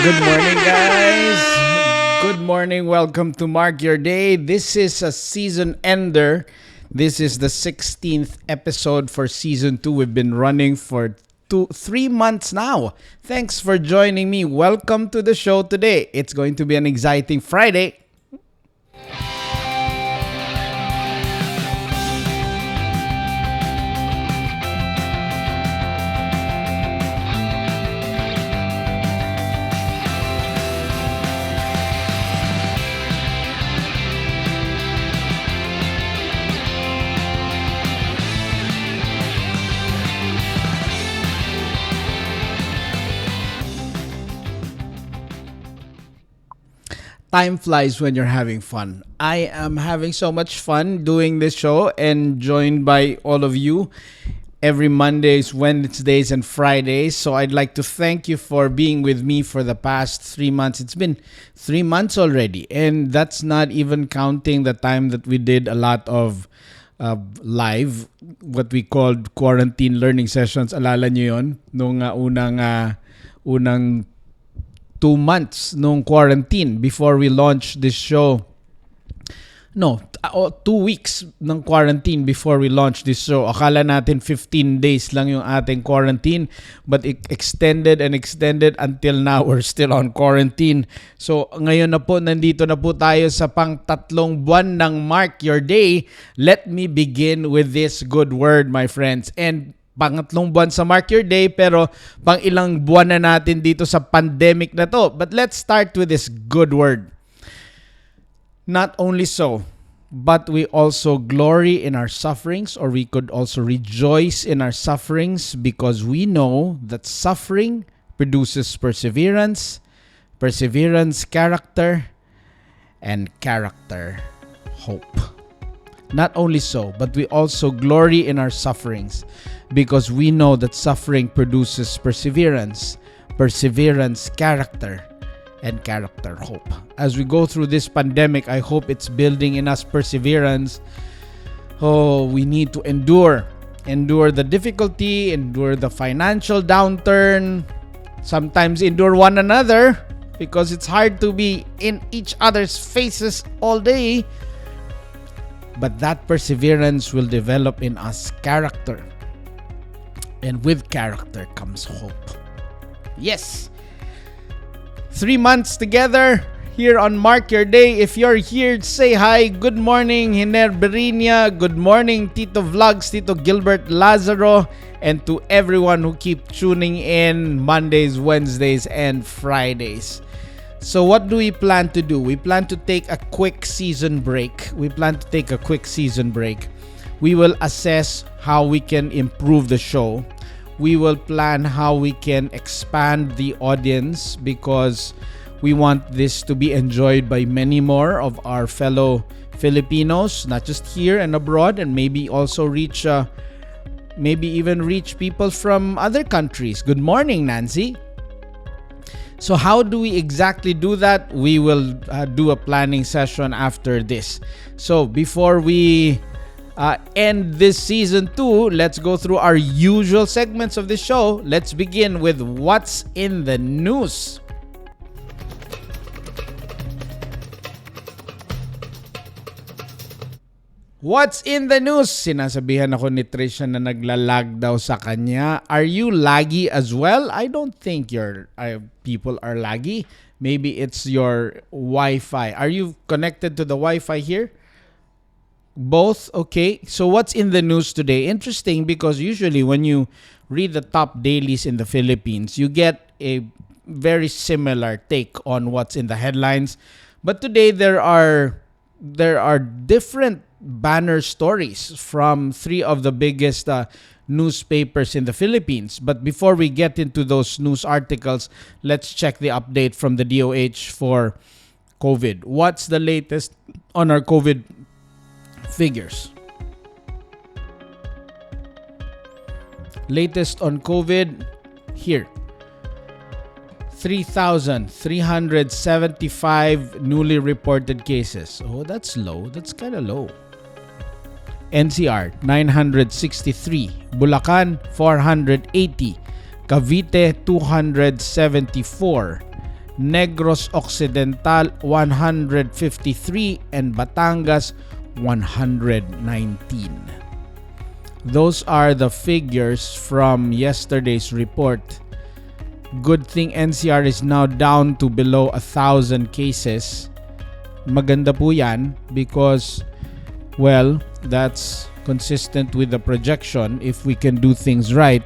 Good morning, guys. Good morning. Welcome to Mark Your Day. This is a season ender. This is the 16th episode for season 2. We've been running for 3 months now. Thanks for joining me. Welcome to the show today. It's going to be an exciting Friday. Time flies when you're having fun. I am having so much fun doing this show and joined by all of you every Mondays, Wednesdays, and Fridays. So I'd like to thank you for being with me for the past 3 months. It's been 3 months already, and that's not even counting the time that we did a lot of live, what we called quarantine learning sessions. Alala nyo yun? Nung unang 2 months nung quarantine before we launched this show. No, 2 weeks ng quarantine before we launched this show. Akala natin 15 days lang yung ating quarantine, but it extended and extended until now we're still on quarantine. So ngayon na po, nandito na po tayo sa pang 3 buwan ng Mark Your Day. Let me begin with this good word, my friends. And pangatlong buwan sa Mark Your Day, pero pang ilang buwan na natin dito sa pandemic na to. But let's start with this good word. Not only so, but we also glory in our sufferings, or we could also rejoice in our sufferings, because we know that suffering produces perseverance, perseverance, character, and character, hope. Not only so, but we also glory in our sufferings, because we know that suffering produces perseverance, perseverance, character, and character, hope. As we go through this pandemic, I hope it's building in us perseverance. Oh, we need to endure the difficulty, endure the financial downturn, sometimes endure one another, because it's hard to be in each other's faces all day. But that perseverance will develop in us character. And with character comes hope. Yes. 3 months together here on Mark Your Day. If you're here, say hi. Good morning, Hiner Berinia. Good morning, Tito Vlogs, Tito Gilbert Lazaro. And to everyone who keep tuning in Mondays, Wednesdays, and Fridays. So what do we plan to do? We plan to take a quick season break. We will assess how we can improve the show. We will plan how we can expand the audience, because we want this to be enjoyed by many more of our fellow Filipinos, not just here and abroad, and maybe also reach people from other countries. Good morning, Nancy. So how do we exactly do that? We will do a planning session after this. So before we end this season 2, let's go through our usual segments of the show. Let's begin with What's in the News. What's in the news? Sinasabihan ako ni Trisha na naglalag daw sa kanya. Are you laggy as well? I don't think your people are laggy. Maybe it's your Wi-Fi. Are you connected to the Wi-Fi here? Both? Okay. So what's in the news today? Interesting, because usually when you read the top dailies in the Philippines, you get a very similar take on what's in the headlines. But today there are different banner stories from 3 of the biggest newspapers in the Philippines. But before we get into those news articles, let's check the update from the DOH for COVID. What's the latest on our COVID figures? Latest on COVID here. 3,375 newly reported cases. Oh, that's low. That's kind of low. NCR, 963. Bulacan, 480. Cavite, 274. Negros Occidental 153, and Batangas 119. Those are the figures from yesterday's report. Good thing NCR is now down to below 1,000 cases. Maganda po yan because, well, that's consistent with the projection. If we can do things right,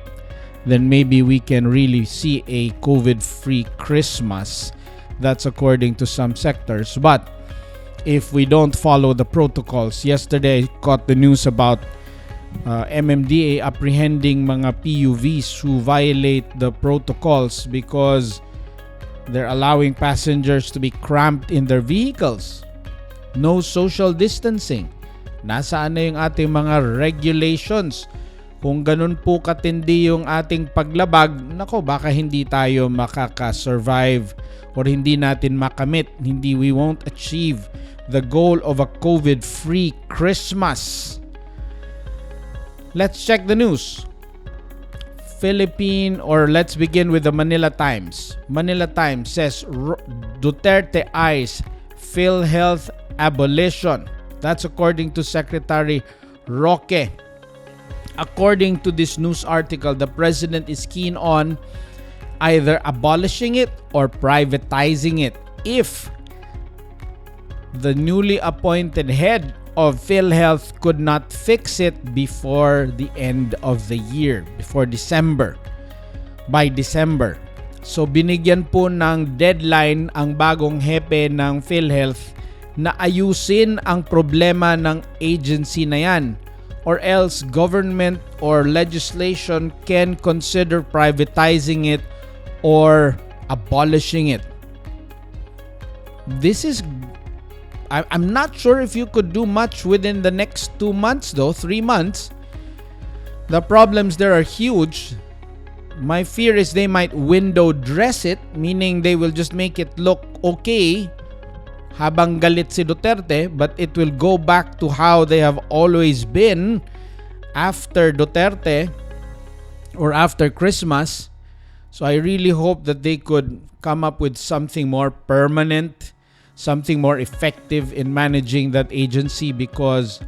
then maybe we can really see a COVID-free Christmas. That's according to some sectors. But if we don't follow the protocols, yesterday I caught the news about MMDA apprehending mga PUVs who violate the protocols because they're allowing passengers to be cramped in their vehicles. No social distancing. Nasaan na yung ating mga regulations? Kung ganun po katindi yung ating paglabag, nako, baka hindi tayo makaka-survive or hindi natin makamit. We won't achieve the goal of a COVID-free Christmas. Let's check the news. Let's begin with the Manila Times. Manila Times says Duterte eyes PhilHealth abolition. That's according to Secretary Roque. According to this news article, the president is keen on either abolishing it or privatizing it if the newly appointed head of PhilHealth could not fix it before the end of the year, by December. So binigyan po ng deadline ang bagong hepe ng PhilHealth na ayusin ang problema ng agency na yan, or else government or legislation can consider privatizing it or abolishing it. I'm not sure if you could do much within the next 2 months though, 3 months. The problems there are huge. My fear is they might window dress it, meaning they will just make it look okay habang galit si Duterte, but it will go back to how they have always been after Duterte or after Christmas. So I really hope that they could come up with something more permanent, something more effective in managing that agency, because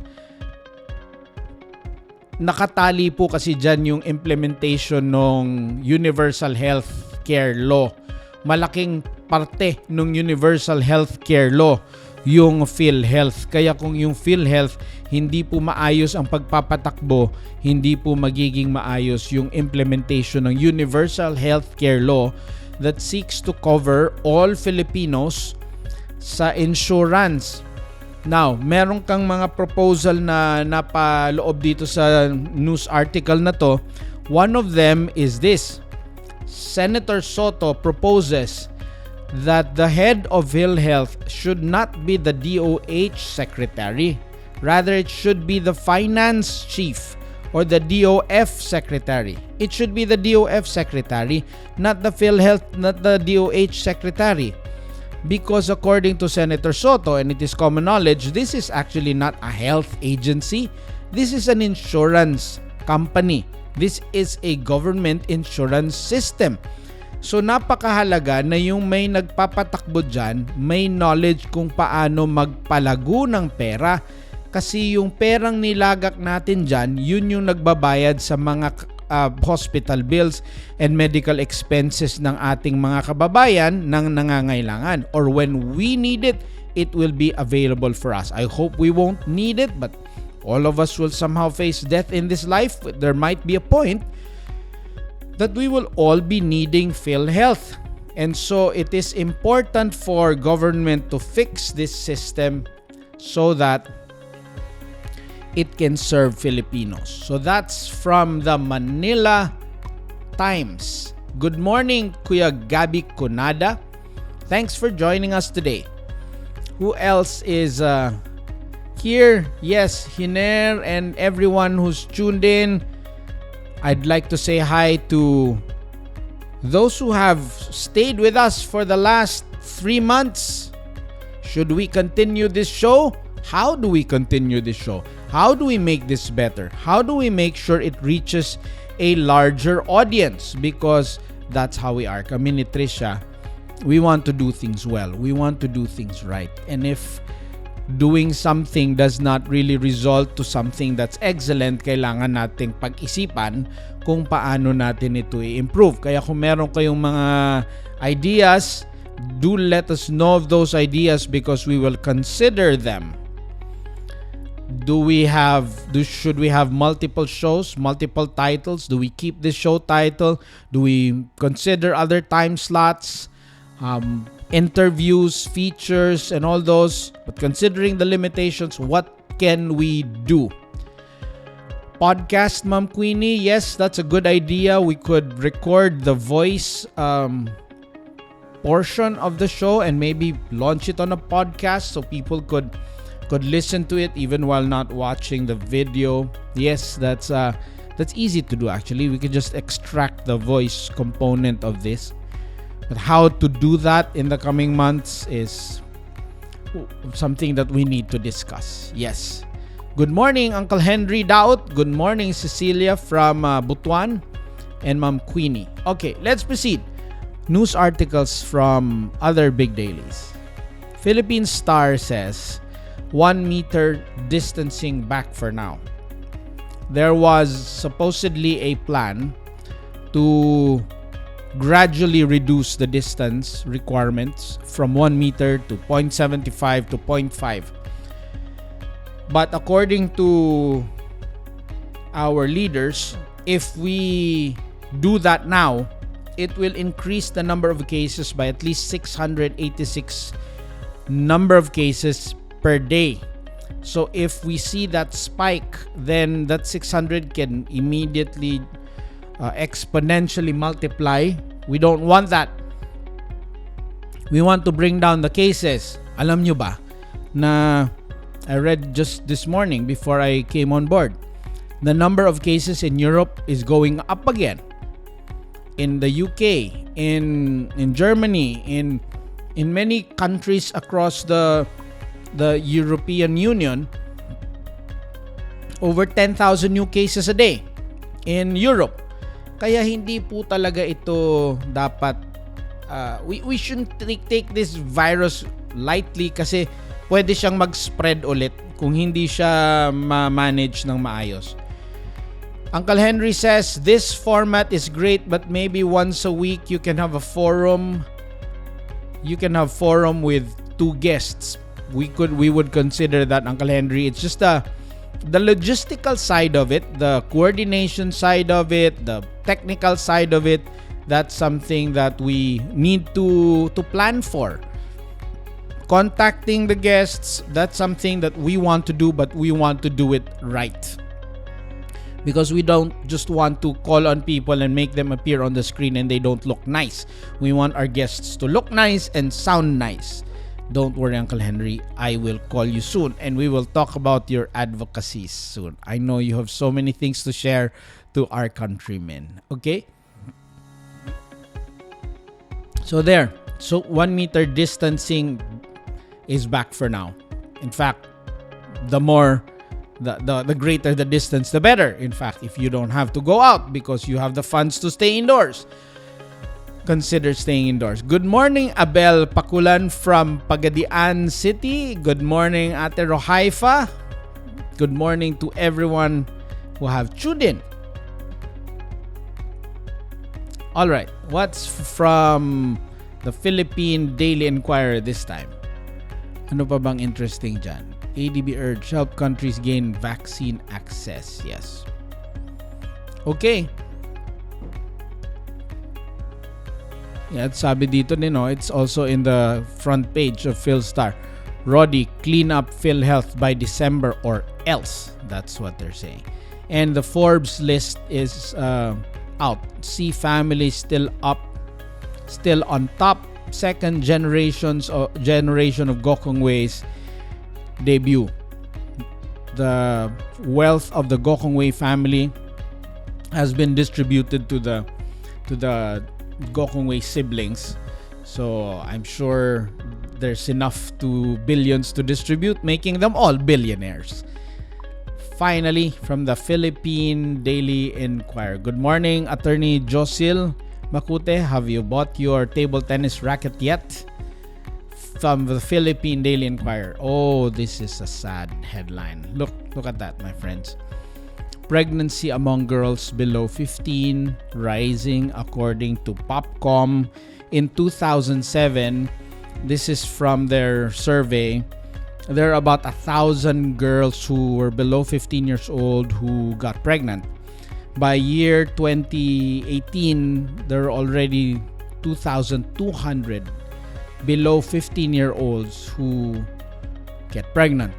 nakatali po kasi dyan yung implementation ng Universal Health Care Law. Malaking parte ng Universal Health Care Law yung PhilHealth. Kaya kung yung PhilHealth hindi po maayos ang pagpapatakbo, hindi po magiging maayos yung implementation ng Universal Health Care Law that seeks to cover all Filipinos sa insurance. Now, meron kang mga proposal na napaloob dito sa news article na to. One of them is this. Senator Soto proposes that the head of PhilHealth should not be the DOH secretary. Rather, it should be the finance chief or the DOF secretary. It should be the DOF secretary, not the PhilHealth, not the DOH secretary. Because according to Senator Soto, and it is common knowledge, this is actually not a health agency. This is an insurance company. This is a government insurance system. So napakahalaga na yung may nagpapatakbo dyan, may knowledge kung paano magpalago ng pera. Kasi yung perang nilagak natin dyan, yun yung nagbabayad sa mga hospital bills and medical expenses ng ating mga kababayan nang nangangailangan. Or when we need it, it will be available for us. I hope we won't need it, but all of us will somehow face death in this life. There might be a point that we will all be needing PhilHealth. And so it is important for government to fix this system so that it can serve Filipinos. So that's from the Manila Times. Good morning, Kuya Gabi Kunada. Thanks for joining us today. Who else is here? Yes, Hiner and everyone who's tuned in. I'd like to say hi to those who have stayed with us for the last 3 months. Should we continue this show? How do we continue this show? How do we make this better? How do we make sure it reaches a larger audience? Because that's how we are. Kami ni Trisha, we want to do things well. We want to do things right. And if doing something does not really result to something that's excellent, kailangan nating pag-isipan kung paano natin ito i-improve. Kaya kung meron kayong mga ideas, do let us know of those ideas because we will consider them. Should we have multiple shows, multiple titles? Do we keep this show title? Do we consider other time slots, interviews, features, and all those? But considering the limitations, what can we do? Podcast, Ma'am Queenie? Yes, that's a good idea. We could record the voice portion of the show and maybe launch it on a podcast so people could listen to it even while not watching the video. Yes, that's easy to do actually. We could just extract the voice component of this. But how to do that in the coming months is something that we need to discuss. Yes. Good morning, Uncle Henry Daut. Good morning, Cecilia from Butuan and Ma'am Queenie. Okay, let's proceed. News articles from other big dailies. Philippine Star says 1 meter distancing back for now. There was supposedly a plan to gradually reduce the distance requirements from 1 meter to 0.75 to 0.5. But according to our leaders, if we do that now, it will increase the number of cases by at least 686 number of cases per day. So if we see that spike, then that 600 can immediately exponentially multiply. We don't want that. We want to bring down the cases. Alam nyo ba na I read just this morning before I came on board, the number of cases in Europe is going up again. In the UK, in Germany, in many countries across the European Union, over 10,000 new cases a day in Europe. Kaya hindi po talaga ito dapat we shouldn't take this virus lightly kasi pwede siyang mag-spread ulit kung hindi siya ma-manage ng maayos. Uncle Henry says this format is great but maybe once a week you can have a forum. You can have forum with 2 guests. We would consider that, Uncle Henry. It's just the logistical side of it, the coordination side of it, the technical side of it. That's something that we need to plan for. Contacting the guests, that's something that we want to do, but we want to do it right. Because we don't just want to call on people and make them appear on the screen and they don't look nice. We want our guests to look nice and sound nice. Don't worry, Uncle Henry. I will call you soon and we will talk about your advocacies soon. I know you have so many things to share to our countrymen. Okay? So there. So 1 meter distancing is back for now. In fact, the greater the distance, the better. In fact, if you don't have to go out because you have the funds to stay indoors, consider staying indoors. Good morning, Abel Pakulan from Pagadian City. Good morning, Ate Rohaifa. Good morning to everyone who have tuned in. All right, what's from the Philippine Daily Inquirer this time? Ano pa bang interesting dyan? ADB urge help countries gain vaccine access. Yes. Okay. Yeah, sabi dito din, no, it's also in the front page of PhilStar. Roddy, clean up PhilHealth by December or else. That's what they're saying. And the Forbes list is out. C family still up, still on top. Second generation of Gokongwei's debut. The wealth of the Gokongwei family has been distributed to the Gokongwei siblings. So I'm sure there's enough to billions to distribute, making them all billionaires. Finally, from the Philippine Daily Inquirer. Good morning, Attorney Josil. Makute, have you bought your table tennis racket yet? From the Philippine Daily Inquirer. Oh, this is a sad headline. Look at that, my friends. Pregnancy among girls below 15 rising according to Popcom. In 2007, this is from their survey, there are about 1,000 girls who were below 15 years old who got pregnant. By year 2018, there are already 2,200 below 15-year-olds who get pregnant.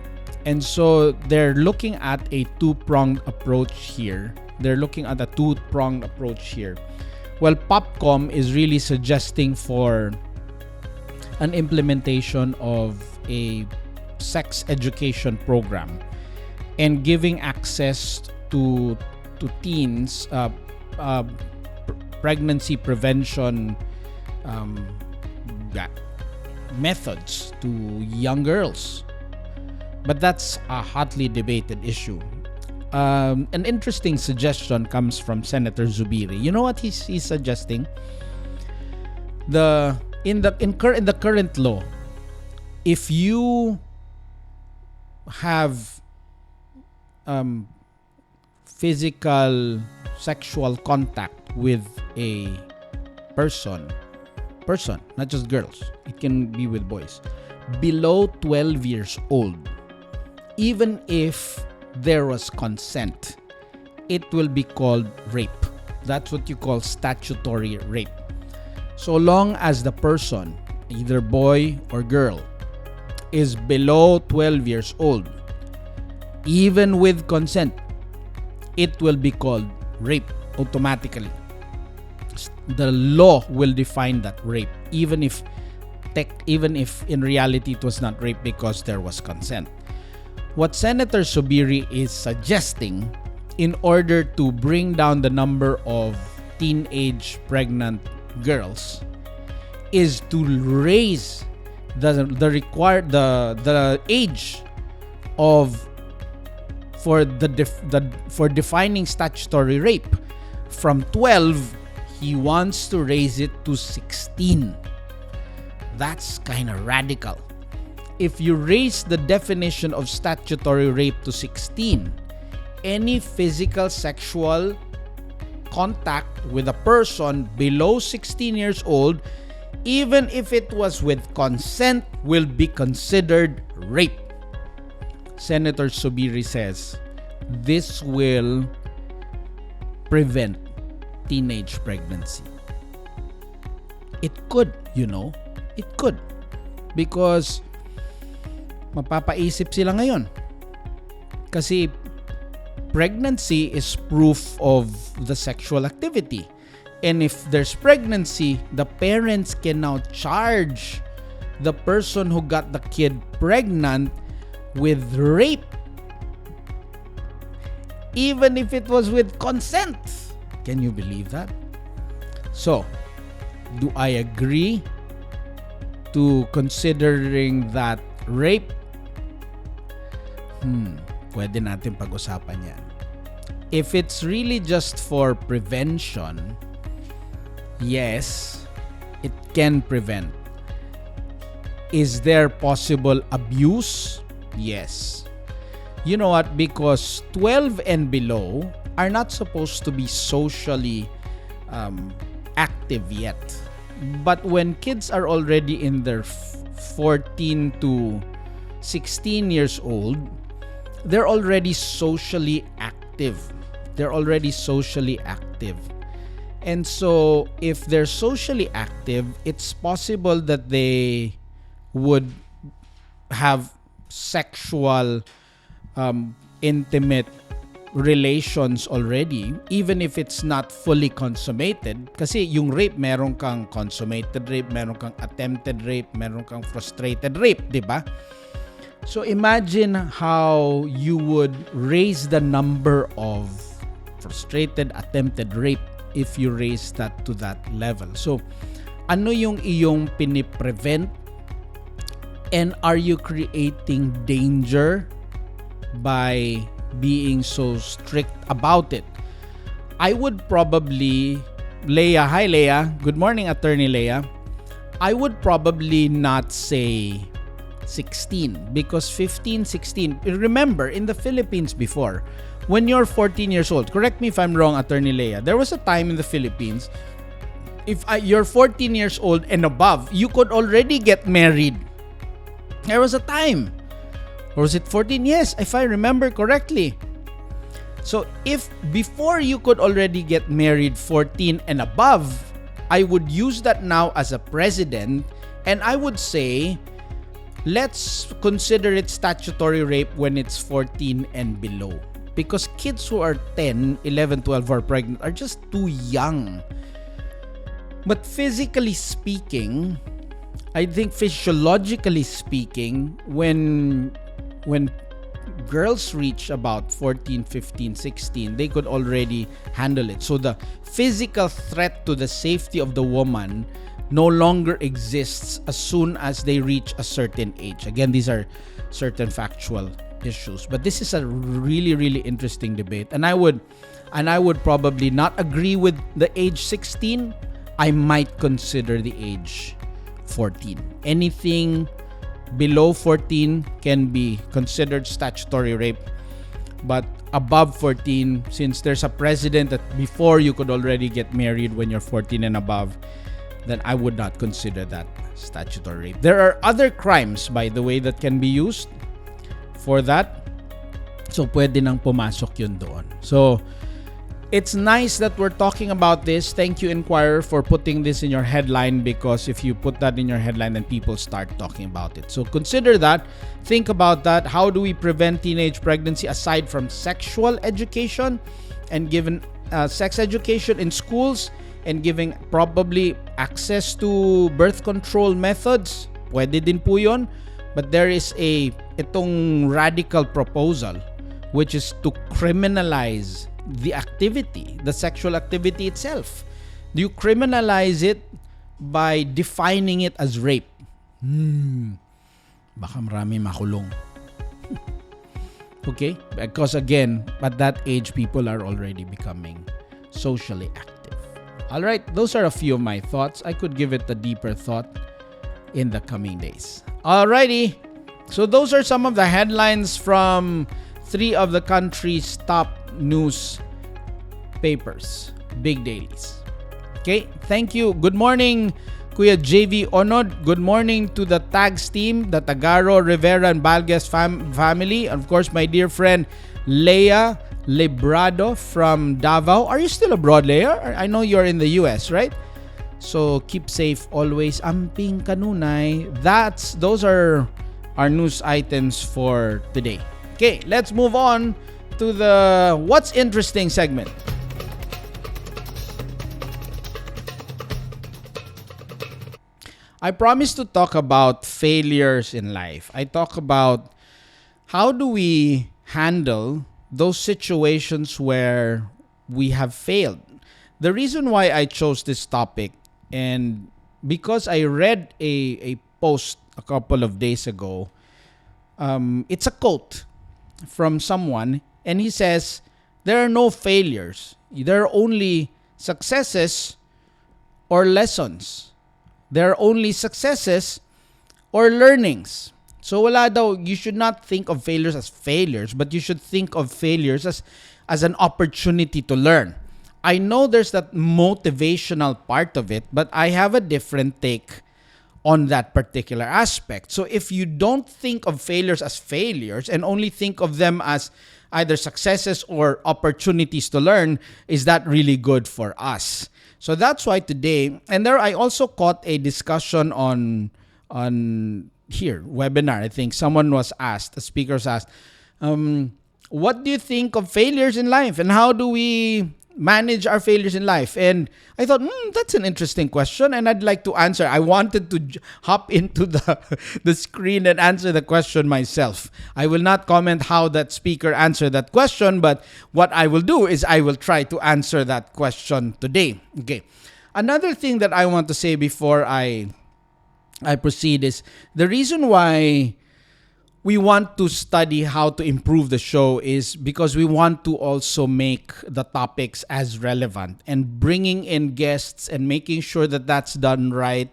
And so they're looking at a two-pronged approach here. Well, Popcom is really suggesting for an implementation of a sex education program and giving access to teens pregnancy prevention methods to young girls. But that's a hotly debated issue. An interesting suggestion comes from Senator Zubiri. You know what he's suggesting? In the current law, if you have physical sexual contact with a person, not just girls, it can be with boys, below 12 years old, even if there was consent, it will be called rape. That's what you call statutory rape. So long as the person, either boy or girl, is below 12 years old, even with consent, it will be called rape automatically. The law will define that rape, even if in reality it was not rape because there was consent. What Senator Zubiri is suggesting in order to bring down the number of teenage pregnant girls is to raise the age of for defining statutory rape from 12. He wants to raise it to 16. That's kind of radical. If you raise the definition of statutory rape to 16, any physical sexual contact with a person below 16 years old, even if it was with consent, will be considered rape. Senator Zubiri says this will prevent teenage pregnancy. It could, it could. Because mapapaisip sila ngayon. Kasi pregnancy is proof of the sexual activity. And if there's pregnancy, the parents can now charge the person who got the kid pregnant with rape. Even if it was with consent. Can you believe that? So, do I agree to considering that rape? Pwede natin pag-usapan yan. If it's really just for prevention, yes, it can prevent. Is there possible abuse? Yes. You know what? Because 12 and below are not supposed to be socially active yet. But when kids are already in their 14 to 16 years old, they're already socially active. And so, if they're socially active, it's possible that they would have sexual, intimate relations already, even if it's not fully consummated. Kasi yung rape, meron kang consummated rape, meron kang attempted rape, meron kang frustrated rape, di ba? So imagine how you would raise the number of frustrated, attempted rape if you raise that to that level. So, ano yung iyong piniprevent? And are you creating danger by being so strict about it? I would probably Leia. Hi, Leia. Good morning, Attorney Leia. I would probably not say 16 because 15, 16. Remember, in the Philippines before, when you're 14 years old, correct me if I'm wrong, Attorney Leia, there was a time in the Philippines, if you're 14 years old and above, you could already get married. There was a time. Or was it 14? Yes, if I remember correctly. So if before you could already get married 14 and above, I would use that now as a precedent, and I would say let's consider it statutory rape when it's 14 and below. Because kids who are 10, 11, 12 who are pregnant are just too young. But physically speaking, I think physiologically speaking, when girls reach about 14, 15, 16, they could already handle it. So the physical threat to the safety of the woman no longer exists as soon as they reach a certain age. Again, these are certain factual issues, but this is a really, really interesting debate. And I would probably not agree with the age 16. I might consider the age 14. Anything below 14 can be considered statutory rape, but above 14, since there's a precedent that before you could already get married when you're 14 and above, then I would not consider that statutory rape. There are other crimes, by the way, that can be used for that. So pwede nang pumasok yun doon. So it's nice that we're talking about this. Thank you, Inquirer, for putting this in your headline, because if you put that in your headline, then people start talking about it. So consider that. Think about that. How do we prevent teenage pregnancy aside from sexual education and given sex education in schools and giving probably access to birth control methods? Pwede din po yun. But there is itong radical proposal, which is to criminalize the activity, the sexual activity itself. Do you criminalize it by defining it as rape? Baka marami makulong. Okay? Because again, at that age, people are already becoming socially active. Alright, those are a few of my thoughts. I could give it a deeper thought in the coming days. Alrighty. So those are some of the headlines from 3 of the country's top news papers, big dailies. Okay, thank you. Good morning, Kuya JV Onod. Good morning to the Tags team, the Tagaro, Rivera, and Balgas family. And of course, my dear friend Leia Librado from Davao. Are you still abroad, Leia? I know you're in the US, right? So keep safe always. Amping kanunay. Those are our news items for today. Okay, let's move on to the What's Interesting segment. I promised to talk about failures in life. I talk about how do we handle those situations where we have failed. The reason why I chose this topic, and because I read a post a couple of days ago, it's a quote from someone, and he says, there are no failures. There are only successes or lessons. There are only successes or learnings. So wala daw, you should not think of failures as failures, but you should think of failures as an opportunity to learn. I know there's that motivational part of it, but I have a different take on that particular aspect. So if you don't think of failures as failures and only think of them as either successes or opportunities to learn, is that really good for us? So that's why today, and there I also caught a discussion on here, webinar. I think someone was asked, a speaker was asked, what do you think of failures in life and how do we manage our failures in life? And I thought, that's an interesting question, and I'd like to answer. I wanted to hop into the screen and answer the question myself. I will not comment how that speaker answered that question, but what I will do is I will try to answer that question today. Okay. Another thing that I want to say before I proceed is the reason why we want to study how to improve the show is because we want to also make the topics as relevant, and bringing in guests and making sure that that's done right,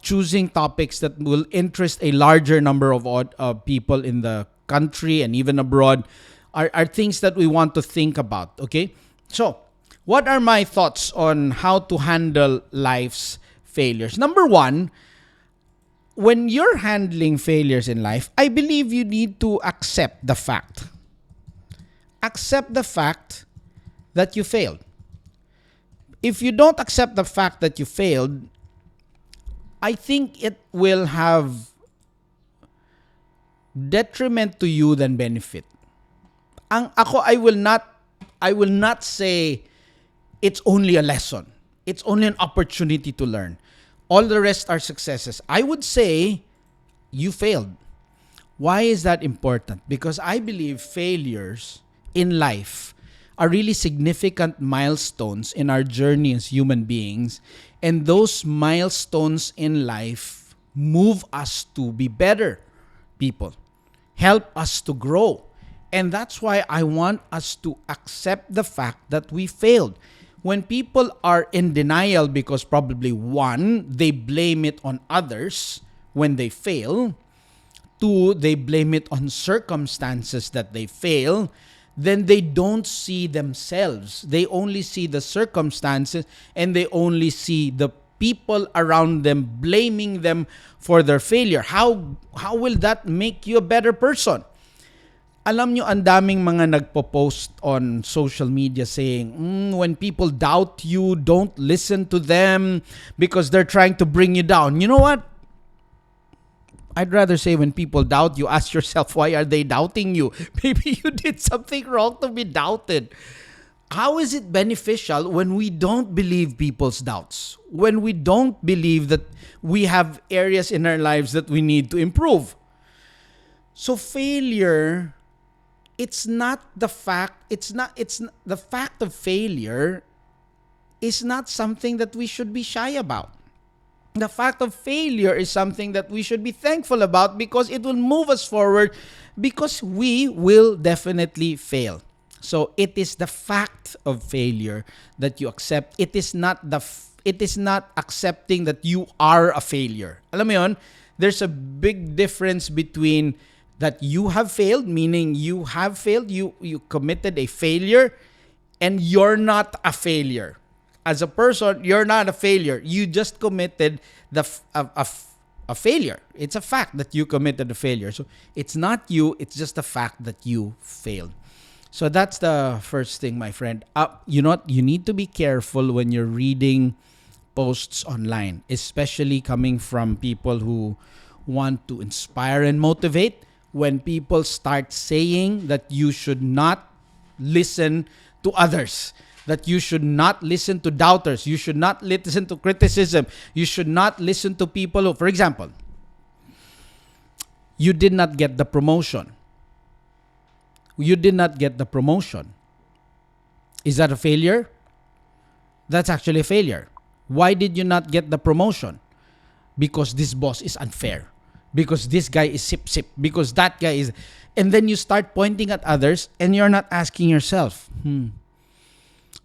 choosing topics that will interest a larger number of people in the country and even abroad are things that we want to think about. Okay, so what are my thoughts on how to handle life's failures? Number one, when you're handling failures in life, I believe you need to accept the fact. Accept the fact that you failed. If you don't accept the fact that you failed, I think it will have detriment to you than benefit. I will not say it's only a lesson. It's only an opportunity to learn. All the rest are successes. I would say you failed. Why is that important? Because I believe failures in life are really significant milestones in our journey as human beings. And those milestones in life move us to be better people, help us to grow. And that's why I want us to accept the fact that we failed. When people are in denial because probably one, they blame it on others when they fail. Two, they blame it on circumstances that they fail. Then they don't see themselves. They only see the circumstances, and they only see the people around them blaming them for their failure. How will that make you a better person? Alam nyo, ang daming mga nagpo-post on social media saying, when people doubt you, don't listen to them because they're trying to bring you down. You know what? I'd rather say when people doubt you, ask yourself, why are they doubting you? Maybe you did something wrong to be doubted. How is it beneficial when we don't believe people's doubts? When we don't believe that we have areas in our lives that we need to improve? So failure... It's the fact of failure is not something that we should be shy about. The fact of failure is something that we should be thankful about because it will move us forward, because we will definitely fail. So it is the fact of failure that you accept. It is not accepting that you are a failure. Alam mo yun? There's a big difference between that you have failed, meaning you have failed, you committed a failure, and you're not a failure. As a person, you're not a failure. You just committed a failure. It's a fact that you committed a failure. So it's not you, it's just the fact that you failed. So that's the first thing, my friend. You need to be careful when you're reading posts online, especially coming from people who want to inspire and motivate. When people start saying that you should not listen to others, that you should not listen to doubters, you should not listen to criticism, you should not listen to people who, for example, you did not get the promotion. You did not get the promotion. Is that a failure? That's actually a failure. Why did you not get the promotion? Because this boss is unfair. Because this guy is sip-sip. Because that guy is... And then you start pointing at others and you're not asking yourself,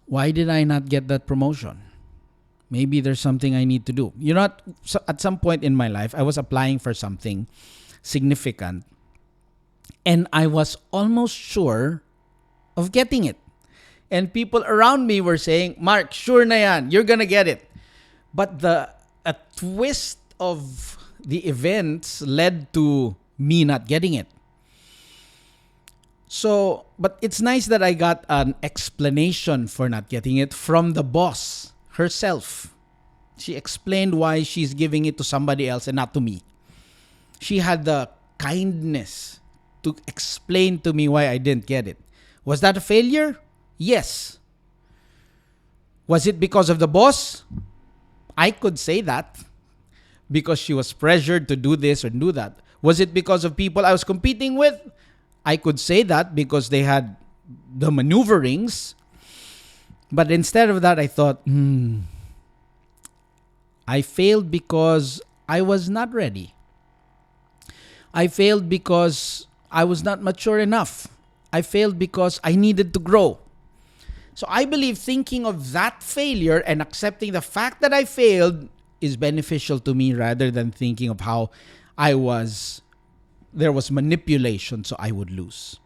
why did I not get that promotion? Maybe there's something I need to do. At some point in my life, I was applying for something significant and I was almost sure of getting it. And people around me were saying, Mark, sure na yan, you're gonna get it. But a twist of the events led to me not getting it. So, but it's nice that I got an explanation for not getting it from the boss herself. She explained why she's giving it to somebody else and not to me. She had the kindness to explain to me why I didn't get it. Was that a failure? Yes. Was it because of the boss? I could say that. Because she was pressured to do this or do that. Was it because of people I was competing with? I could say that because they had the maneuverings. But instead of that, I thought, I failed because I was not ready. I failed because I was not mature enough. I failed because I needed to grow. So I believe thinking of that failure and accepting the fact that I failed is beneficial to me rather than thinking of how there was manipulation so I would lose.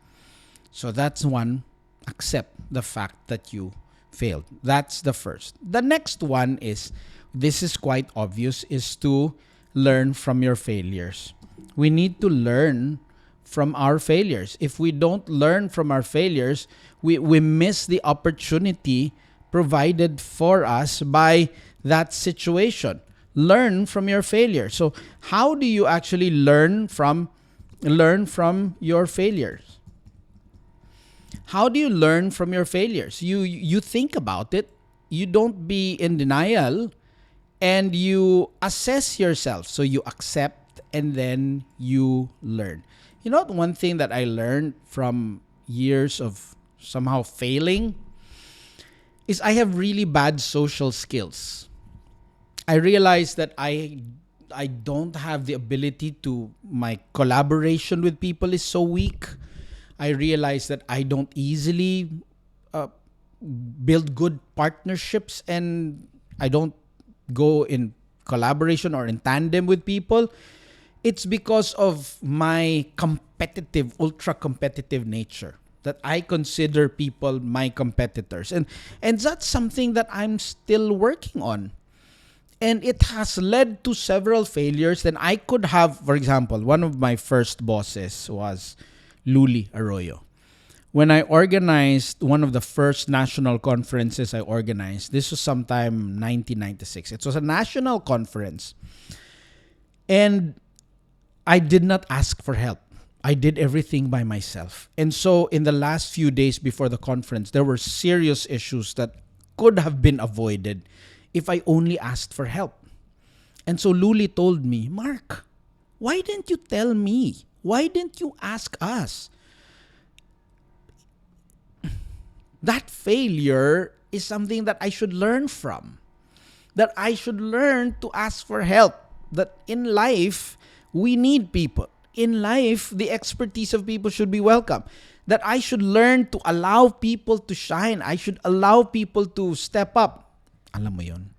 So that's one, accept the fact that you failed. That's the first. The next one is, this is quite obvious, is to learn from your failures. We need to learn from our failures. If we don't learn from our failures, we miss the opportunity provided for us by that situation. Learn from your failure. So how do you actually learn from your failures? How do you learn from your failures? You think about it. You don't be in denial, and you assess yourself. So you accept and then you learn. You know, one thing that I learned from years of somehow failing is I have really bad social skills. I realized that I don't have the ability my collaboration with people is so weak. I realized that I don't easily build good partnerships, and I don't go in collaboration or in tandem with people. It's because of my ultra competitive nature that I consider people my competitors. And that's something that I'm still working on. And it has led to several failures. Then I could have, for example, one of my first bosses was Luli Arroyo. When I organized one of the first national conferences I organized, this was sometime 1996. It was a national conference. And I did not ask for help. I did everything by myself. And so in the last few days before the conference, there were serious issues that could have been avoided if I only asked for help. And so Luli told me, Mark, why didn't you tell me? Why didn't you ask us? That failure is something that I should learn from. That I should learn to ask for help. That in life, we need people. In life, the expertise of people should be welcome. That I should learn to allow people to shine. I should allow people to step up. Alam mo yun?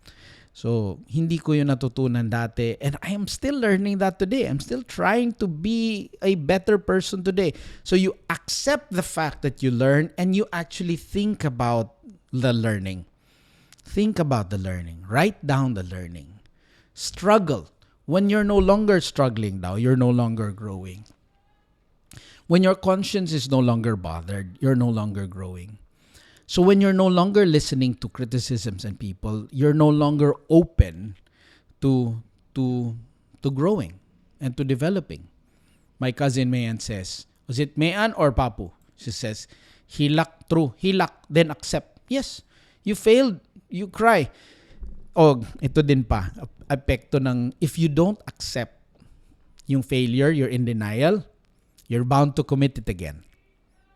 So, hindi ko yun natutunan dati. And I am still learning that today. I'm still trying to be a better person today. So, you accept the fact that you learn and you actually think about the learning. Think about the learning. Write down the learning. Struggle. When you're no longer struggling now, you're no longer growing. When your conscience is no longer bothered, you're no longer growing. So when you're no longer listening to criticisms and people, you're no longer open to growing and to developing. My cousin Mayan says, was it Mayan or Papu? She says, hilak, true. Hilak, then accept. Yes, you failed, you cry. Oh, ito din pa. Epekto ng, if you don't accept yung failure, you're in denial, you're bound to commit it again.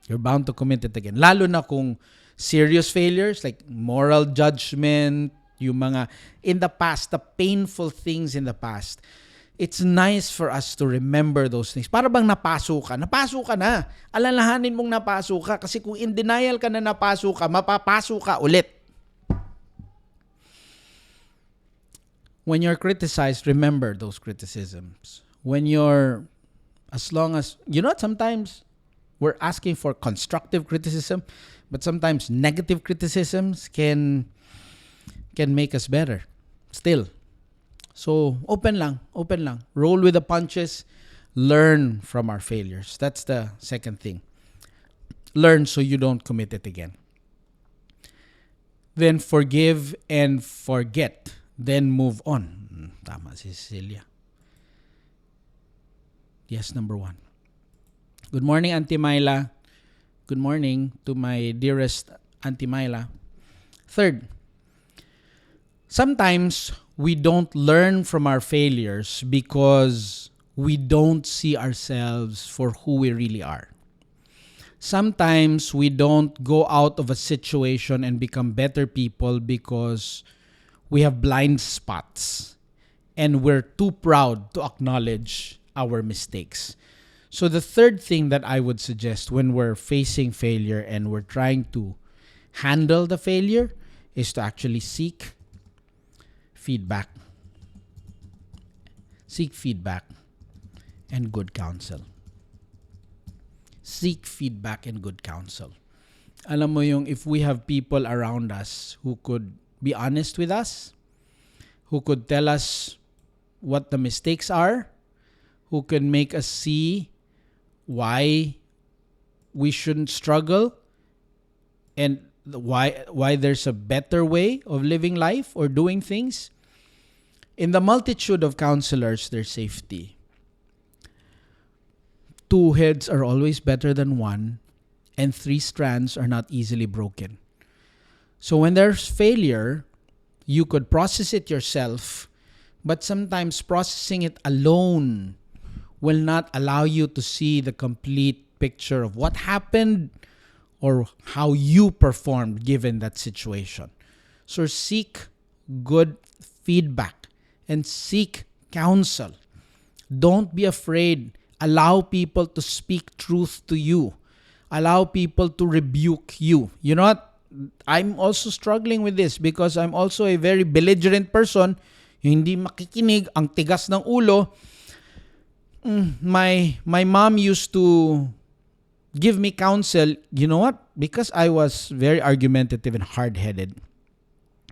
You're bound to commit it again. Lalo na kung serious failures like moral judgment, yung mga in the past, the painful things in the past. It's nice for us to remember those things. Para bang napaso ka na. Alalahanin mong napaso ka kasi kung in denial ka na napaso ka, mapapaso ka ulit. When you're criticized, remember those criticisms. As long as, sometimes we're asking for constructive criticism, but sometimes negative criticisms can make us better. Still. So, open lang. Roll with the punches. Learn from our failures. That's the second thing. Learn so you don't commit it again. Then forgive and forget. Then move on. Tama si Cecilia. Yes, number 1. Good morning, Auntie Myla. Good morning to my dearest Auntie Myla. Third, sometimes we don't learn from our failures because we don't see ourselves for who we really are. Sometimes we don't go out of a situation and become better people because we have blind spots and we're too proud to acknowledge our mistakes. So the third thing that I would suggest when we're facing failure and we're trying to handle the failure is to actually seek feedback. Seek feedback and good counsel. Seek feedback and good counsel. Alam mo yung if we have people around us who could be honest with us, who could tell us what the mistakes are, who can make us see why we shouldn't struggle and why there's a better way of living life or doing things. In the multitude of counselors, there's safety. Two heads are always better than one, and three strands are not easily broken. So when there's failure, you could process it yourself, but sometimes processing it alone will not allow you to see the complete picture of what happened or how you performed given that situation. So seek good feedback and seek counsel. Don't be afraid. Allow people to speak truth to you. Allow people to rebuke you. You know what? I'm also struggling with this because I'm also a very belligerent person. Yung hindi makikinig, ang tigas ng ulo. My mom used to give me counsel. You know what? Because I was very argumentative and hard-headed,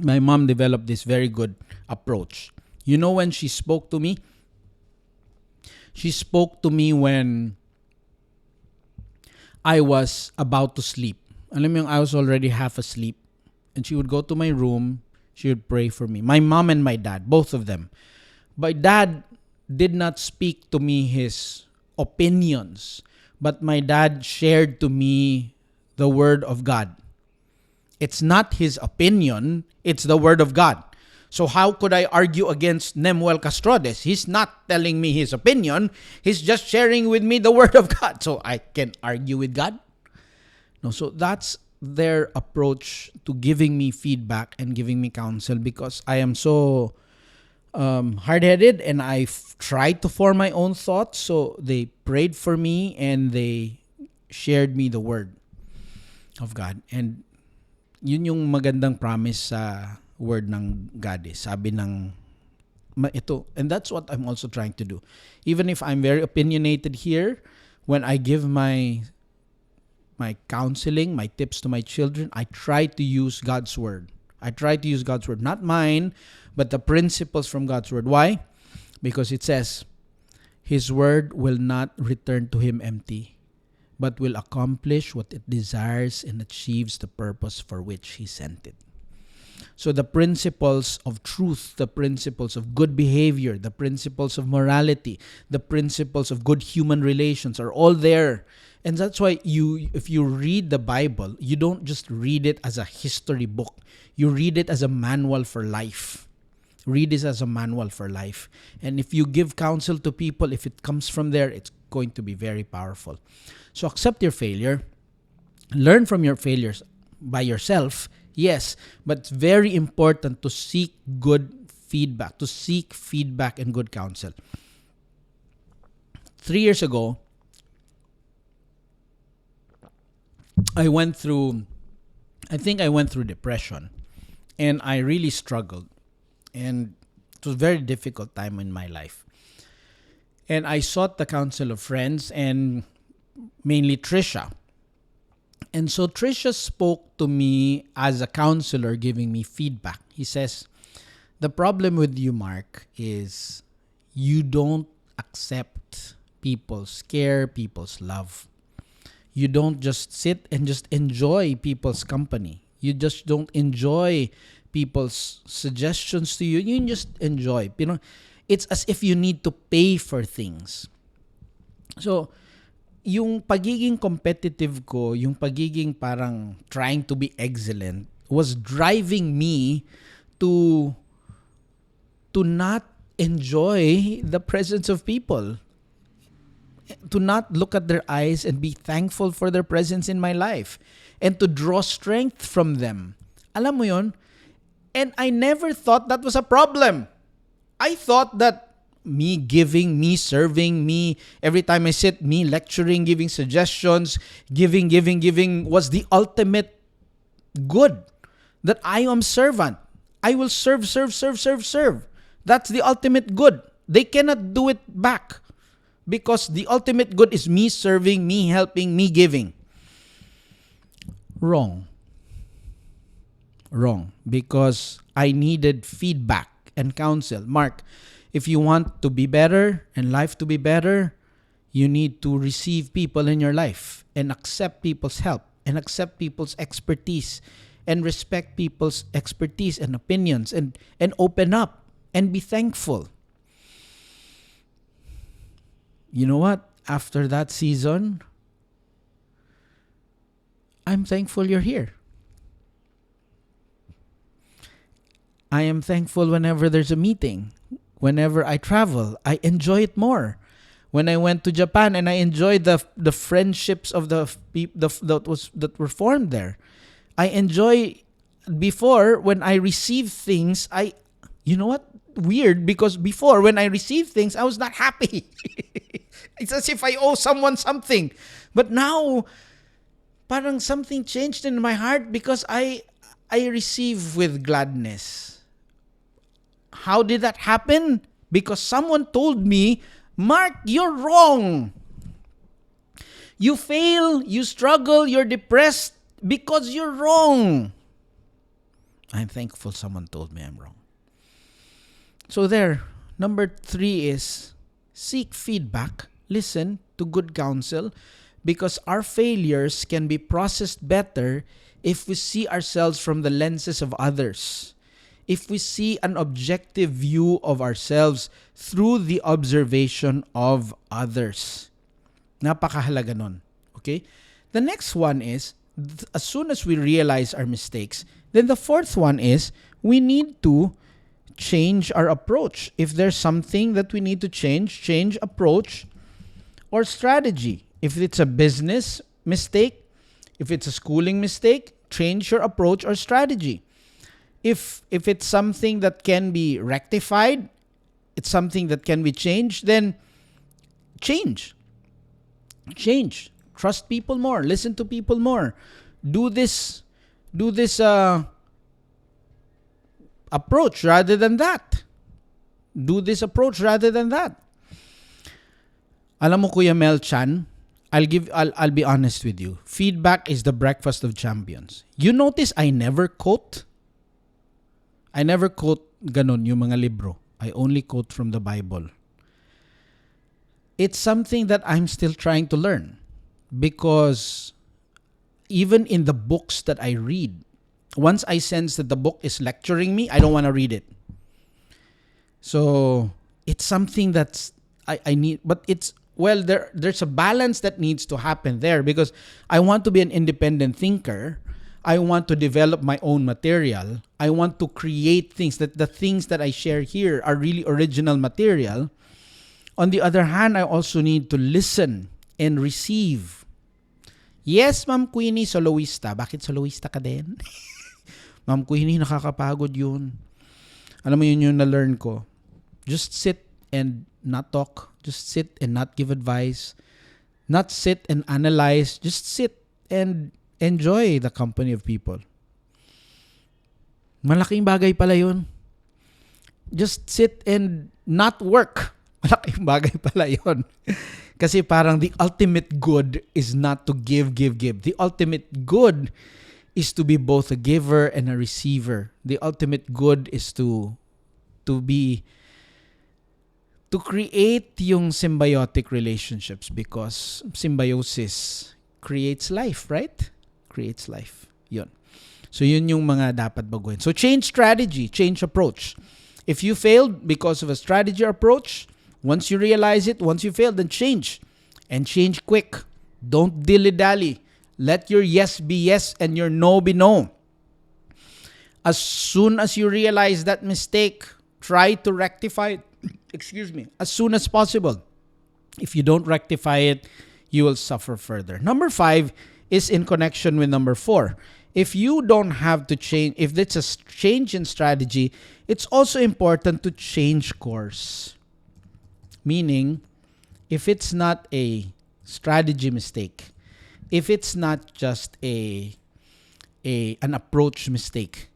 my mom developed this very good approach. You know when she spoke to me? She spoke to me when I was about to sleep. Alam mo yung I was already half asleep. And she would go to my room. She would pray for me. My mom and my dad, both of them. My dad did not speak to me his opinions, but my dad shared to me the Word of God. It's not his opinion, it's the Word of God. So how could I argue against Nemuel Castrodes? He's not telling me his opinion. He's just sharing with me the Word of God. So I can argue with God? No, so that's their approach to giving me feedback and giving me counsel because I am so hard-headed and I tried to form my own thoughts. So they prayed for me and they shared me the Word of God. And yun yung magandang promise sa Word ng God. Sabi ng ito. And that's what I'm also trying to do. Even if I'm very opinionated here, when I give my counseling, my tips to my children, I try to use God's Word. I try to use God's Word. Not mine, but the principles from God's Word. Why? Because it says, His Word will not return to Him empty, but will accomplish what it desires and achieves the purpose for which He sent it. So the principles of truth, the principles of good behavior, the principles of morality, the principles of good human relations are all there. And that's why if you read the Bible, you don't just read it as a history book. You read it as a manual for life. Read it as a manual for life. And if you give counsel to people, if it comes from there, it's going to be very powerful. So accept your failure. Learn from your failures by yourself. Yes, but it's very important to seek good feedback, to seek feedback and good counsel. 3 years ago, I think I went through depression and I really struggled. And it was a very difficult time in my life. And I sought the counsel of friends and mainly Trisha. And so Trisha spoke to me as a counselor giving me feedback. He says, the problem with you, Mark, is you don't accept people's care, people's love. You don't just sit and just enjoy people's company. You just don't enjoy people's suggestions to you. You just enjoy. You know, it's as if you need to pay for things. So, yung pagiging competitive ko, yung pagiging parang trying to be excellent was driving me to not enjoy the presence of people. To not look at their eyes and be thankful for their presence in my life. And to draw strength from them. Alam mo yun? And I never thought that was a problem. I thought that, me giving, me serving, me every time I sit, me lecturing, giving suggestions, giving was the ultimate good. That I am servant. I will serve. That's the ultimate good. They cannot do it back because the ultimate good is me serving, me helping, me giving. Wrong. Because I needed feedback and counsel. Mark, if you want to be better and life to be better, you need to receive people in your life and accept people's help and accept people's expertise and respect people's expertise and opinions and open up and be thankful. You know what? After that season, I'm thankful you're here. I am thankful whenever there's a meeting. Whenever I travel, I enjoy it more. When I went to Japan and I enjoyed the friendships of the people that were formed there. I enjoy before when I received things, you know what? Weird, because before when I received things, I was not happy. It's as if I owe someone something. But now, parang something changed in my heart because I receive with gladness. How did that happen? Because someone told me, Mark, you're wrong. You fail, you struggle, you're depressed because you're wrong. I'm thankful someone told me I'm wrong. So there, number 3 is seek feedback, listen to good counsel, because our failures can be processed better if we see ourselves from the lenses of others. If we see an objective view of ourselves through the observation of others. Napakahalaga nun. Okay? The next one is, as soon as we realize our mistakes, then the 4th one is, we need to change our approach. If there's something that we need to change approach or strategy. If it's a business mistake, if it's a schooling mistake, change your approach or strategy. If it's something that can be rectified, it's something that can be changed, then change. Trust people more. Listen to people more. Do this approach rather than that. Do this approach rather than that. Alam mo, Kuya Mel Chan, I'll be honest with you. Feedback is the breakfast of champions. You notice I never quote ganon yung mga libro. I only quote from the Bible. It's something that I'm still trying to learn because even in the books that I read, once I sense that the book is lecturing me, I don't want to read it. So it's something that's I need, but there's a balance that needs to happen there because I want to be an independent thinker. I want to develop my own material. I want to create things that the things that I share here are really original material. On the other hand, I also need to listen and receive. Yes, Ma'am Queenie, soloista. Bakit soloista ka din? Ma'am Queenie, nakakapagod yun. Alam mo yun yung na-learn ko. Just sit and not talk. Just sit and not give advice. Not sit and analyze. Just sit and enjoy the company of people. Malaking bagay pala yun. Just sit and not work. Malaking bagay pala yun. Kasi parang the ultimate good is not to give. The ultimate good is to be both a giver and a receiver. The ultimate good is to create yung symbiotic relationships because symbiosis creates life, right? Creates life. Yun. So yun yung mga dapat baguhin. So change strategy, change approach. If you failed because of a strategy or approach, once you realize it, once you failed, then change. And change quick. Don't dilly-dally. Let your yes be yes and your no be no. As soon as you realize that mistake, try to rectify it. As soon as possible. If you don't rectify it, you will suffer further. Number 5 is in connection with number 4. If you don't have to change, if it's a change in strategy, it's also important to change course. Meaning, if it's not a strategy mistake, if it's not just an approach mistake,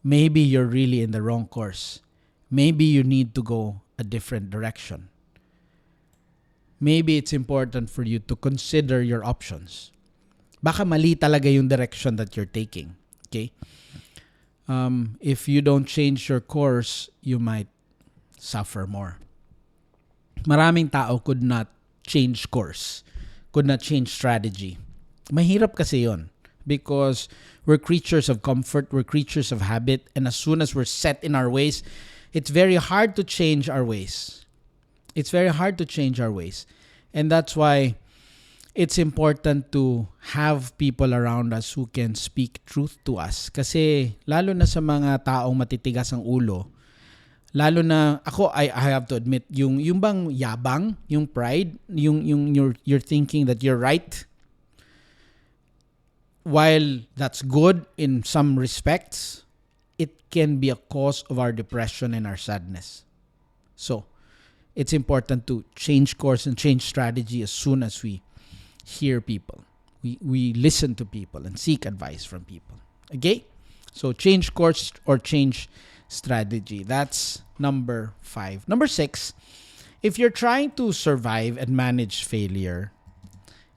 maybe you're really in the wrong course. Maybe you need to go a different direction. Maybe it's important for you to consider your options. Baka mali talaga yung direction that you're taking. Okay? If you don't change your course, you might suffer more. Maraming tao could not change course, could not change strategy. Mahirap kasi yon because we're creatures of comfort, we're creatures of habit, and as soon as we're set in our ways, it's very hard to change our ways. It's very hard to change our ways. And that's why it's important to have people around us who can speak truth to us. Kasi lalo na sa mga taong matitigas ang ulo, lalo na ako, I have to admit, yung bang yabang, yung pride, yung you're thinking that you're right, while that's good in some respects, it can be a cause of our depression and our sadness. So, it's important to change course and change strategy as soon as we hear people. We listen to people and seek advice from people. Okay? So, change course or change strategy. That's number 5. Number 6, if you're trying to survive and manage failure,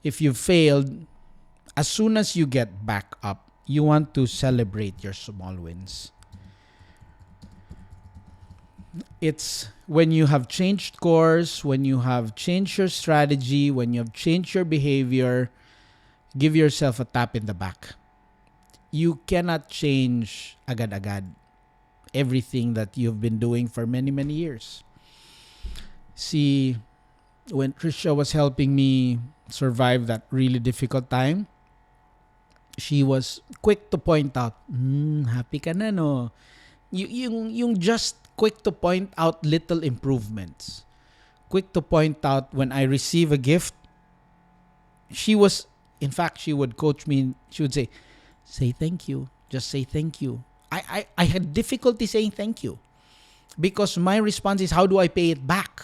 if you've failed, as soon as you get back up, you want to celebrate your small wins. It's when you have changed course, when you have changed your strategy, when you have changed your behavior, give yourself a tap in the back. You cannot change agad-agad everything that you've been doing for many, many years. See, when Trisha was helping me survive that really difficult time, she was quick to point out, happy ka na, no? Yung just quick to point out little improvements. Quick to point out when I receive a gift. She would coach me. She would say thank you. Just say thank you. I had difficulty saying thank you because my response is, how do I pay it back?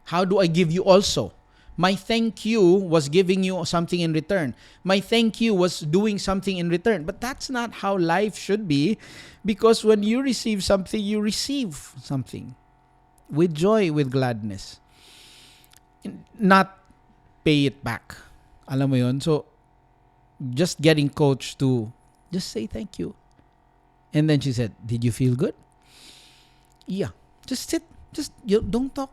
How do I give you also? My thank you was giving you something in return. My thank you was doing something in return. But that's not how life should be, because when you receive something, you receive something with joy, with gladness. Not pay it back. Alam mo yun? So, just getting coached to just say thank you. And then she said, did you feel good? Yeah. Just sit. Don't talk.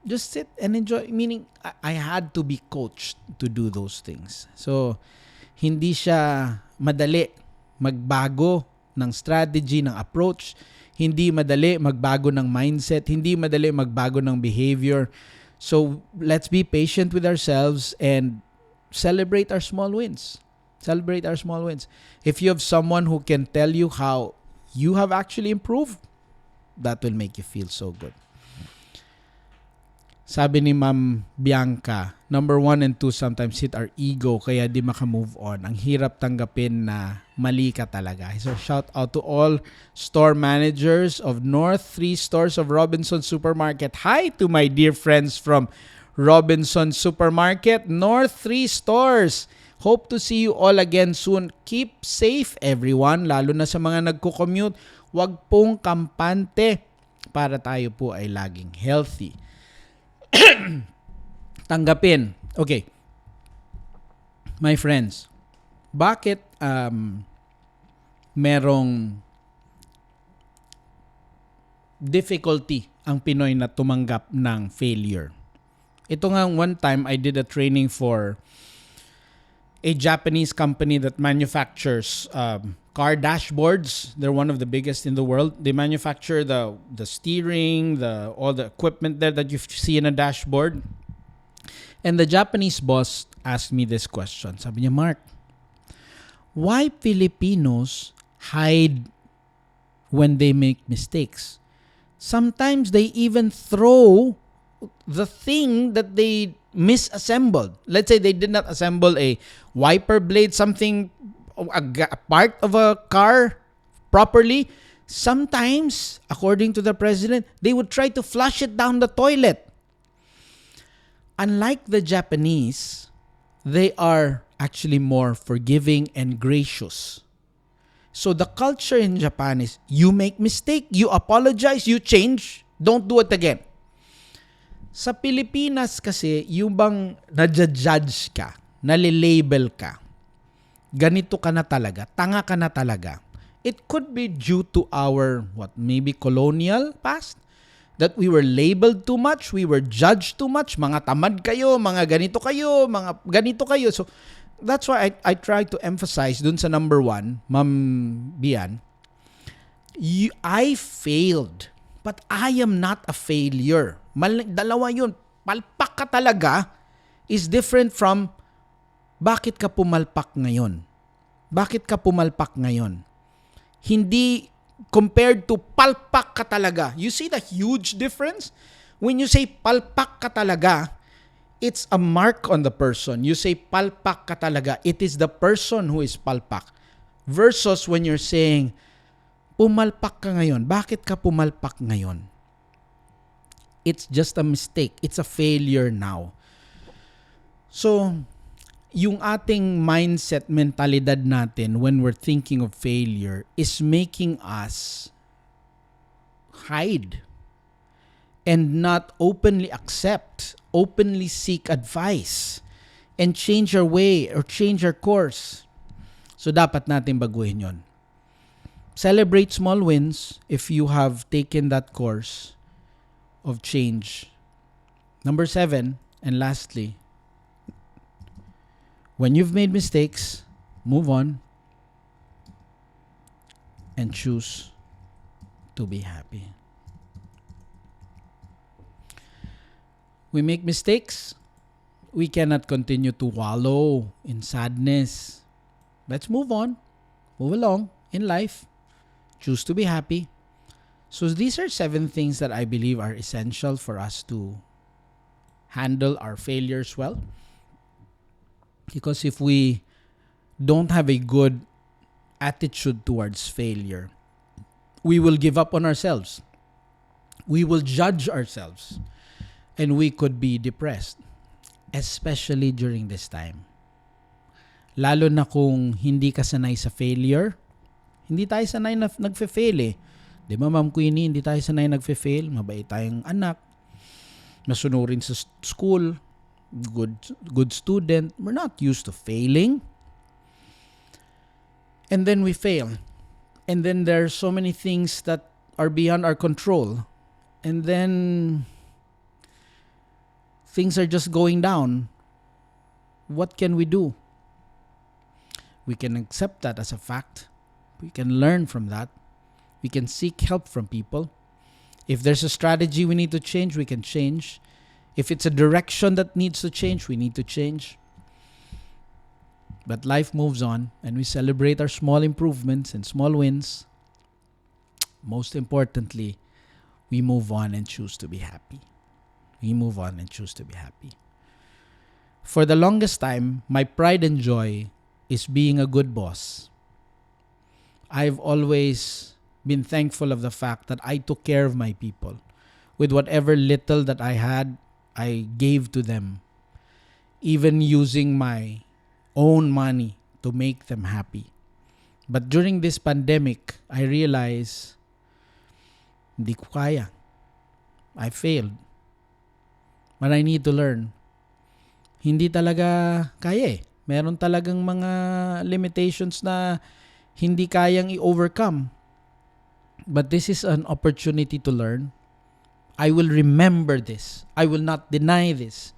Just sit and enjoy. Meaning, I had to be coached to do those things. So, hindi siya madali magbago ng strategy, ng approach. Hindi madali magbago ng mindset. Hindi madali magbago ng behavior. So, let's be patient with ourselves and celebrate our small wins. Celebrate our small wins. If you have someone who can tell you how you have actually improved, that will make you feel so good. Sabi ni Ma'am Bianca, number 1 and 2 sometimes hit our ego kaya di maka-move on. Ang hirap tanggapin na mali ka talaga. So shout out to all store managers of North 3 stores of Robinson Supermarket. Hi to my dear friends from Robinson Supermarket, North 3 stores. Hope to see you all again soon. Keep safe everyone, lalo na sa mga nagko-commute. Huwag pong kampante para tayo po ay laging healthy. Tanggapin. Okay. My friends, bakit merong difficulty ang Pinoy na tumanggap ng failure? Ito nga, one time I did a training for a Japanese company that manufactures car dashboards. They're one of the biggest in the world. They manufacture the steering, all the equipment there that you see in a dashboard. And the Japanese boss asked me this question. Sabi niya, Mark, why Filipinos hide when they make mistakes? Sometimes they even throw the thing that they misassembled. Let's say they did not assemble a wiper blade, something, a part of a car properly. Sometimes, according to the president, they would try to flush it down the toilet. Unlike the Japanese, they are actually more forgiving and gracious. So the culture in Japan is you make mistake, you apologize, you change, don't do it again. Sa Pilipinas kasi, yung bang nadja-judge ka, nalilabel ka, ganito ka na talaga, tanga ka na talaga. It could be due to our, maybe colonial past, that we were labeled too much, we were judged too much, mga tamad kayo, mga ganito kayo. So, that's why I try to emphasize dun sa number 1, Ma'am Bian, I failed, but I am not a failure. Dalawa yun. Palpak ka talaga is different from bakit ka pumalpak ngayon. Bakit ka pumalpak ngayon? Hindi compared to palpak ka talaga. You see the huge difference? When you say palpak ka talaga, it's a mark on the person. You say palpak ka talaga, it is the person who is palpak. Versus when you're saying, pumalpak ka ngayon. Bakit ka pumalpak ngayon? It's just a mistake. It's a failure now. So, yung ating mindset, mentalidad natin when we're thinking of failure is making us hide and not openly accept, openly seek advice, and change our way or change our course. So, dapat natin baguhin yon. Celebrate small wins if you have taken that course of change. Number 7, and lastly, when you've made mistakes, move on and choose to be happy. We make mistakes. We cannot continue to wallow in sadness. Let's move on. Move along in life. Choose to be happy. So these are 7 things that I believe are essential for us to handle our failures well. Because if we don't have a good attitude towards failure, we will give up on ourselves. We will judge ourselves. And we could be depressed. Especially during this time. Lalo na kung hindi ka sanay sa failure. Hindi tayo sanay na nagfe-fail eh. Di ba, Ma'am Queenie, hindi tayo sanay nagfe-fail. Mabait tayong anak. Masunurin sa school. Good student. We're not used to failing. And then we fail. And then there are so many things that are beyond our control. And then things are just going down. What can we do? We can accept that as a fact. We can learn from that. We can seek help from people. If there's a strategy we need to change, we can change. If it's a direction that needs to change, we need to change. But life moves on, and we celebrate our small improvements and small wins. Most importantly, we move on and choose to be happy. We move on and choose to be happy. For the longest time, my pride and joy is being a good boss. I've always been thankful of the fact that I took care of my people. With whatever little that I had, I gave to them. Even using my own money to make them happy. But during this pandemic, I realized, hindi ko kaya. I failed. But I need to learn. Hindi talaga kaya eh. Meron talagang mga limitations na hindi kayang i-overcome. But this is an opportunity to learn. I will remember this. I will not deny this.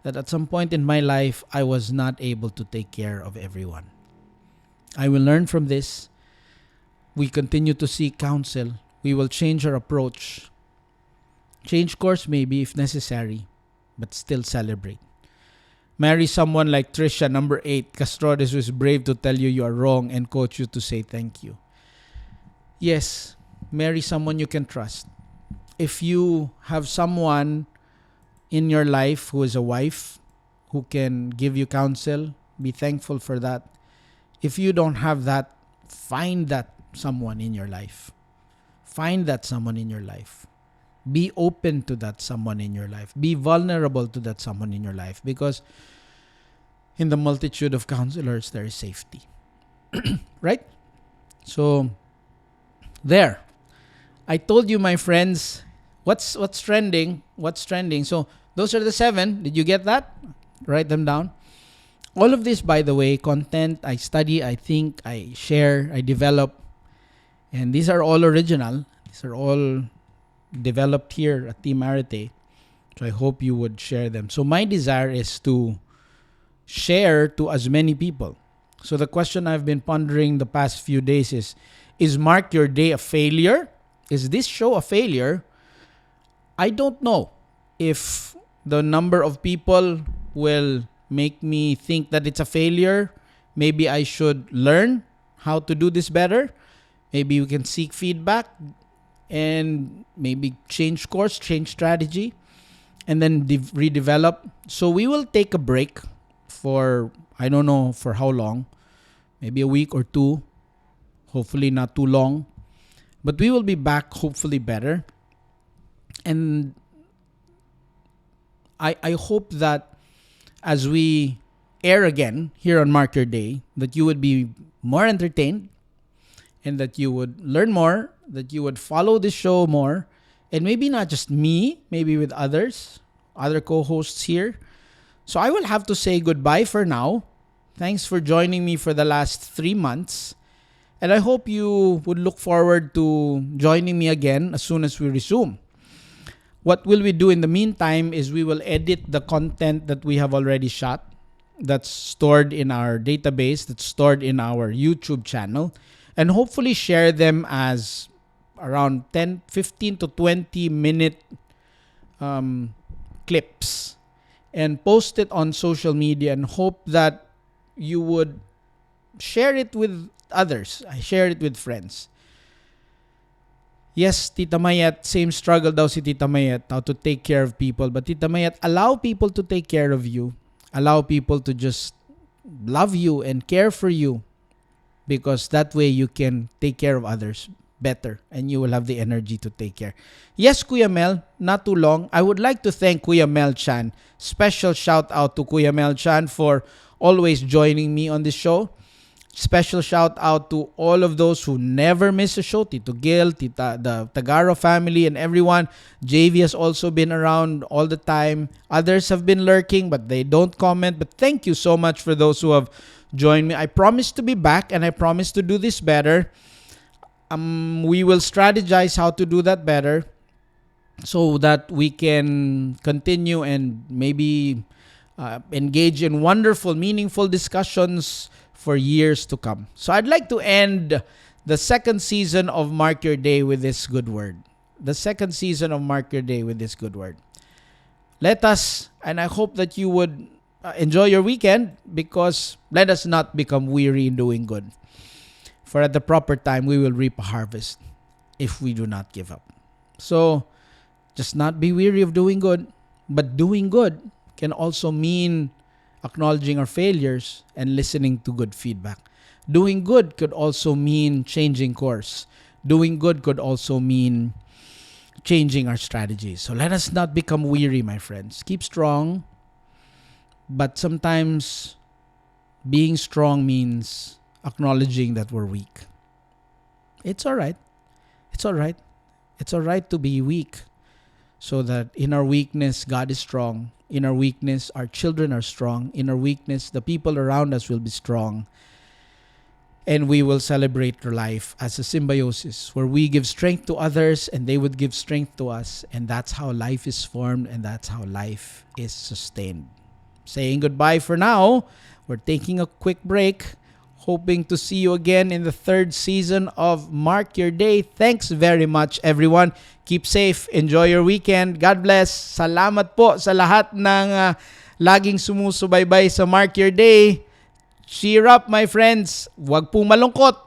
That at some point in my life, I was not able to take care of everyone. I will learn from this. We continue to seek counsel. We will change our approach. Change course maybe if necessary, but still celebrate. Marry someone like Trisha, number 8. Castrodes, who is brave to tell you are wrong and coach you to say thank you. Yes, marry someone you can trust. If you have someone in your life who is a wife, who can give you counsel, be thankful for that. If you don't have that, find that someone in your life. Find that someone in your life. Be open to that someone in your life. Be vulnerable to that someone in your life, because in the multitude of counselors, there is safety. Right? So, there. I told you, my friends, what's trending. What's trending. So, those are the 7. Did you get that? Write them down. All of this, by the way, content I study, I think, I share, I develop. And these are all original. These are all developed here at Team Arete. So I hope you would share them. So my desire is to share to as many people. So the question I've been pondering the past few days is Mark Your Day a failure? Is this show a failure? I don't know if the number of people will make me think that it's a failure. Maybe I should learn how to do this better. Maybe we can seek feedback and maybe change course, change strategy, and then redevelop. So we will take a break for, I don't know for how long, maybe a week or 2, hopefully not too long. But we will be back, hopefully better. And I hope that as we air again here on Mark Your Day, that you would be more entertained and that you would learn more, that you would follow this show more, and maybe not just me, maybe with others, other co-hosts here. So I will have to say goodbye for now. Thanks for joining me for the last 3 months. And I hope you would look forward to joining me again as soon as we resume. What will we do in the meantime is we will edit the content that we have already shot, that's stored in our database, that's stored in our YouTube channel, and hopefully share them as around 15 to 20 minute clips and post it on social media, and hope that you would share it with others. I share it with friends. Yes, Tita Mayet, same struggle daw si Tita Mayet, how to take care of people. But Tita Mayet, allow people to take care of you. Allow people to just love you and care for you, because that way you can take care of others better and you will have the energy to take care. Yes, Kuya Mel, not too long. I would like to thank Kuya Mel Chan. Special shout out to Kuya Mel Chan for always joining me on this show. Special shout out to all of those who never miss a show. Tito Gil, Tita, the Tagaro family, and everyone. JV has also been around all the time. Others have been lurking, but they don't comment. But thank you so much for those who have joined me. I promise to be back, and I promise to do this better. We will strategize how to do that better so that we can continue and maybe engage in wonderful, meaningful discussions for years to come. So I'd like to end the second season of Mark Your Day with this good word. The second season of Mark Your Day with this good word. Let us, and I hope that you would enjoy your weekend, because let us not become weary in doing good. For at the proper time, we will reap a harvest if we do not give up. So, just not be weary of doing good. But doing good can also mean acknowledging our failures and listening to good feedback. Doing good could also mean changing course. Doing good could also mean changing our strategies. So let us not become weary, my friends. Keep strong. But sometimes being strong means acknowledging that we're weak. It's all right. It's all right. It's all right to be weak, so that in our weakness, God is strong. In our weakness, our children are strong. In our weakness, the people around us will be strong. And we will celebrate our life as a symbiosis where we give strength to others and they would give strength to us. And that's how life is formed, and that's how life is sustained. Saying goodbye for now. We're taking a quick break. Hoping to see you again in the third season of Mark Your Day. Thanks very much, everyone. Keep safe. Enjoy your weekend. God bless. Salamat po sa lahat ng laging sumusubaybay sa Mark Your Day. Cheer up, my friends. Huwag pong malungkot.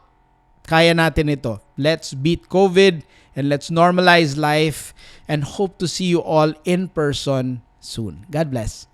Kaya natin ito. Let's beat COVID and let's normalize life, and hope to see you all in person soon. God bless.